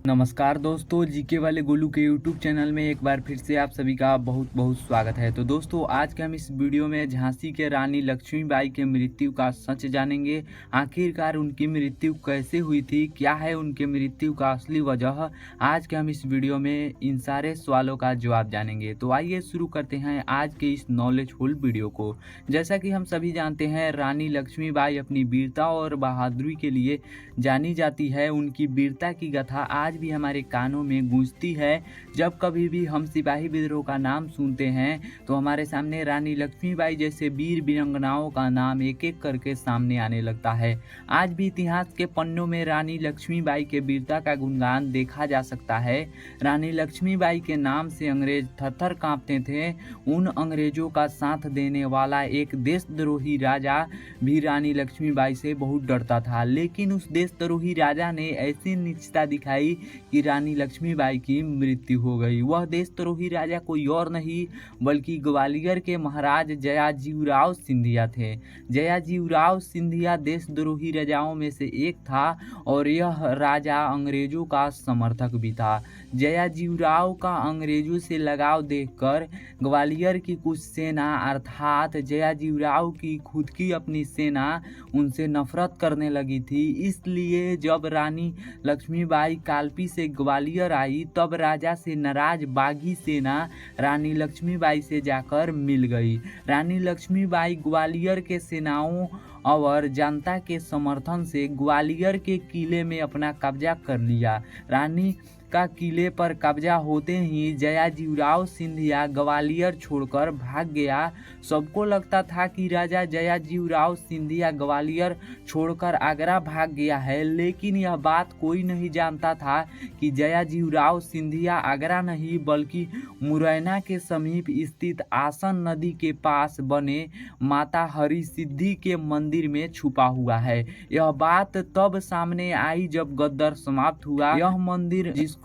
नमस्कार दोस्तों, जीके वाले गोलू के यूट्यूब चैनल में एक बार फिर से आप सभी का बहुत बहुत स्वागत है। तो दोस्तों, आज के हम इस वीडियो में झांसी के रानी लक्ष्मीबाई के मृत्यु का सच जानेंगे। आखिरकार उनकी मृत्यु कैसे हुई थी, क्या है उनके मृत्यु का असली वजह। आज के हम इस वीडियो में इन सारे सवालों का जवाब जानेंगे। तो आइए शुरू करते हैं आज के इस नॉलेजफुल वीडियो को। जैसा कि हम सभी जानते हैं, रानी लक्ष्मीबाई अपनी वीरता और बहादुरी के लिए जानी जाती है। उनकी वीरता की गाथा आज भी हमारे कानों में गूंजती है। जब कभी भी हम सिपाही विद्रोह का नाम सुनते हैं तो हमारे सामने रानी लक्ष्मीबाई जैसे वीर वीरांगनाओं का नाम एक एक करके सामने आने लगता है। आज भी इतिहास के पन्नों में रानी लक्ष्मीबाई के वीरता का गुणगान देखा जा सकता है। रानी लक्ष्मीबाई के नाम से अंग्रेज थरथर कांपते थे। उन अंग्रेजों का साथ देने वाला एक देशद्रोही राजा भी रानी लक्ष्मीबाई से बहुत डरता था, लेकिन उस देशद्रोही राजा ने ऐसी नीचता दिखाई कि रानी लक्ष्मीबाई की मृत्यु हो गई। वह देशद्रोही राजा कोई और नहीं बल्कि ग्वालियर के महाराज जयाजीराव सिंधिया थे। जयाजीराव सिंधिया देशद्रोही राजाओं में से एक था और यह राजा अंग्रेजों का समर्थक भी था। जयाजीराव का अंग्रेजों से लगाव देखकर ग्वालियर की कुछ सेना अर्थात जयाजीराव की खुद की अपनी सेना उनसे नफरत करने लगी थी। इसलिए जब रानी लक्ष्मीबाई कालपी से ग्वालियर आई तब राजा से नाराज बागी सेना रानी लक्ष्मीबाई से जाकर मिल गई। रानी लक्ष्मीबाई ग्वालियर के सेनाओं और जनता के समर्थन से ग्वालियर के किले में अपना कब्जा कर लिया। रानी का किले पर कब्जा होते ही जयाजीराव सिंधिया ग्वालियर छोड़कर भाग गया। सबको लगता था कि राजा जयाजीराव सिंधिया ग्वालियर छोड़कर आगरा भाग गया है, लेकिन यह बात कोई नहीं जानता था कि जयाजीराव सिंधिया आगरा नहीं बल्कि मुरैना के समीप स्थित आसन नदी के पास बने माता हरि सिद्धि के मंदिर में छुपा हुआ है। यह बात तब सामने आई जब गद्दर समाप्त हुआ। यह मंदिर जिसको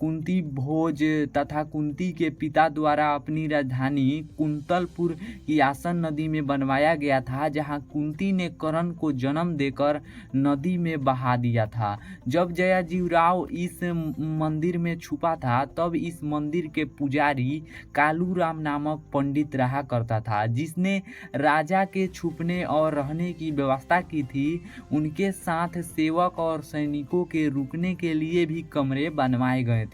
कुंती भोज तथा कुंती के पिता द्वारा अपनी राजधानी कुंतलपुर की आसन नदी में बनवाया गया था, जहां कुंती ने कर्ण को जन्म देकर नदी में बहा दिया था। जब जयाजीराव इस मंदिर में छुपा था तब इस मंदिर के पुजारी कालूराम नामक पंडित रहा करता था, जिसने राजा के छुपने और रहने की व्यवस्था की थी। उनके साथ सेवक और सैनिकों के रुकने के लिए भी कमरे बनवाए गए थे।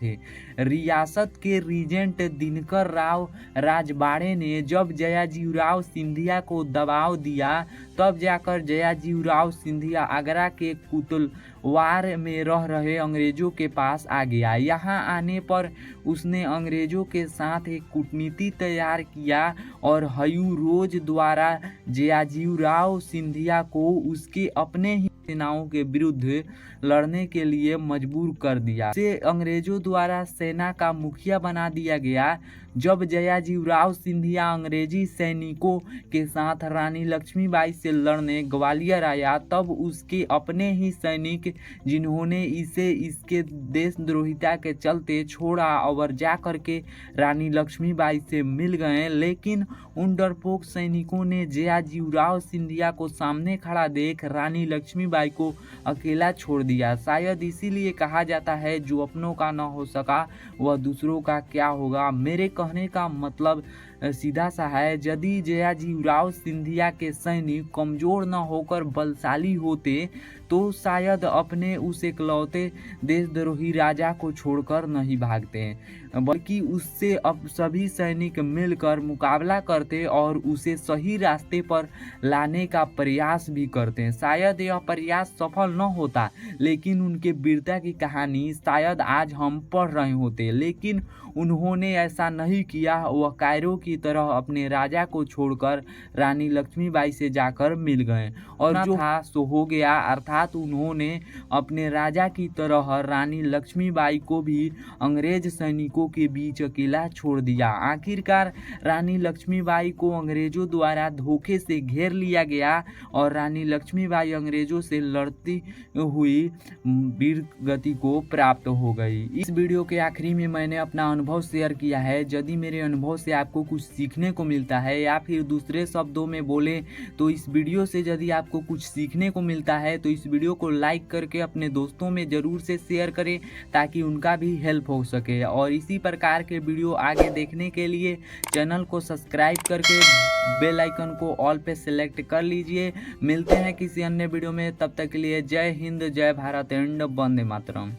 रियासत के रीजेंट दिनकर राव राजवाड़े ने जब जयाजीराव सिंधिया को दबाव दिया तब जाकर जयाजीराव सिंधिया आगरा के कुतलवार में रह रहे अंग्रेजों के पास आ गया। यहाँ आने पर उसने अंग्रेजों के साथ एक कूटनीति तैयार किया और हयूरोज द्वारा जयाजीराव सिंधिया को उसके अपने ही सेनाओं के विरुद्ध लड़ने के लिए मजबूर कर दिया। से अंग्रेजों द्वारा सेना का मुखिया बना दिया गया। जब जयाजीराव सिंधिया अंग्रेजी सैनिकों के साथ रानी लक्ष्मीबाई से लड़ने ग्वालियर आया तब उसके अपने ही सैनिक, जिन्होंने इसे इसके देशद्रोहिता के चलते छोड़ा और जाकर के रानी लक्ष्मीबाई से मिल गए, लेकिन उन डरपोक सैनिकों ने जयाजीराव सिंधिया को सामने खड़ा देख रानी लक्ष्मीबाई को अकेला छोड़ दिया। शायद इसीलिए कहा जाता है, जो अपनों का न हो सका वह दूसरों का क्या होगा। मेरे कहने का मतलब सीधा सा है, यदि जयाजीराव सिंधिया के सैनिक कमजोर न होकर बलशाली होते तो शायद अपने उस इकलौते देशद्रोही राजा को छोड़कर नहीं भागते, बल्कि उससे अब सभी सैनिक मिलकर मुकाबला करते और उसे सही रास्ते पर लाने का प्रयास भी करते। शायद यह प्रयास सफल न होता, लेकिन उनके वीरता की कहानी शायद आज हम पढ़ रहे होते, लेकिन उन्होंने ऐसा नहीं किया। वह कायरो की तरह अपने राजा को छोड़कर रानी लक्ष्मीबाई से जाकर मिल गए और जो था सो हो गया, अर्थात उन्होंने अपने राजा की तरह रानी लक्ष्मीबाई को भी अंग्रेज सैनिकों के बीच अकेला छोड़ दिया। आखिरकार रानी लक्ष्मीबाई को अंग्रेजों द्वारा धोखे से घेर लिया गया और रानी लक्ष्मीबाई अंग्रेजों से लड़ती हुई वीर गति को प्राप्त हो गई। इस वीडियो के आखिरी में मैंने अपना अनुभव शेयर किया है। यदि मेरे अनुभव से आपको कुछ कुछ सीखने को मिलता है, या फिर दूसरे शब्दों में बोलें तो इस वीडियो से यदि आपको कुछ सीखने को मिलता है तो इस वीडियो को लाइक करके अपने दोस्तों में ज़रूर से शेयर करें ताकि उनका भी हेल्प हो सके। और इसी प्रकार के वीडियो आगे देखने के लिए चैनल को सब्सक्राइब करके बेल आइकन को ऑल पे सेलेक्ट कर लीजिए। मिलते हैं किसी अन्य वीडियो में, तब तक के लिए जय हिंद, जय भारत एंड वंदे मातरम।